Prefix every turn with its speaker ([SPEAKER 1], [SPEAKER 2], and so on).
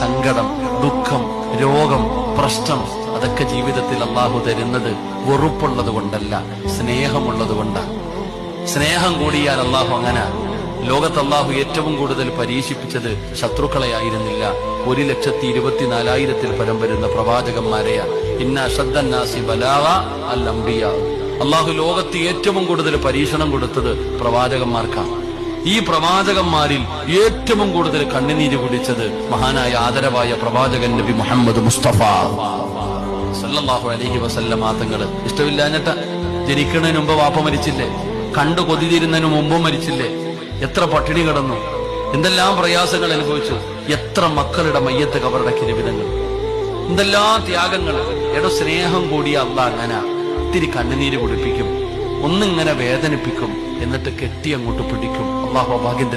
[SPEAKER 1] സങ്കടം, ദുഃഖം, രോഗം, പ്രശ്നം അതൊക്കെ ജീവിതത്തിൽ അള്ളാഹു തരുന്നത് വെറുപ്പുള്ളത് കൊണ്ടല്ല, സ്നേഹമുള്ളത് കൊണ്ടാണ്. സ്നേഹം കൂടിയാൽ അള്ളാഹു അങ്ങനെ. ലോകത്ത് അള്ളാഹു ഏറ്റവും കൂടുതൽ പരീക്ഷിപ്പിച്ചത് ശത്രുക്കളെ ആയിരുന്നില്ല, 1,24,000 പരം വരുന്ന പ്രവാചകന്മാരെയാ. ഇന്ന അശദ്ദന്നാസി ബലാഗ അൽ അംബിയാ. അള്ളാഹു ലോകത്ത് ഏറ്റവും കൂടുതൽ പരീക്ഷണം കൊടുത്തത് പ്രവാചകന്മാർക്കാണ്. ഈ പ്രവാചകന്മാരിൽ ഏറ്റവും കൂടുതൽ കണ്ണുനീര് കുടിച്ചത് മഹാനായ ആദരവായ പ്രവാചകൻ നബി മുഹമ്മദ് മുസ്തഫ സല്ലല്ലാഹു അലൈഹി വസല്ലമ തങ്ങള്. ഇഷ്ടമില്ലാഞ്ഞിട്ട ജനിക്കുന്നതിന് മുമ്പ് വാപ്പ മരിച്ചില്ലേ, കണ്ടു കൊതിതീരുന്നതിന് മുമ്പും മരിച്ചില്ലേ, എത്ര പട്ടിണി കിടന്നു, എന്തെല്ലാം പ്രയാസങ്ങൾ അനുഭവിച്ചു, എത്ര മക്കളുടെ മയ്യത്ത് കബറടക്കിയ നിബിധങ്ങൾ, എന്തെല്ലാം ത്യാഗങ്ങൾ. എടോ സ്നേഹം കൂടിയ അള്ളാഹ് അങ്ങനെ ഇത്തിരി കണ്ണുനീര് കുടിപ്പിക്കും, ഒന്നിങ്ങനെ വേദനിപ്പിക്കും, എന്നിട്ട് കെട്ടി അങ്ങോട്ട് പിടിക്കും. അള്ളാഹു ഭാഗ്യം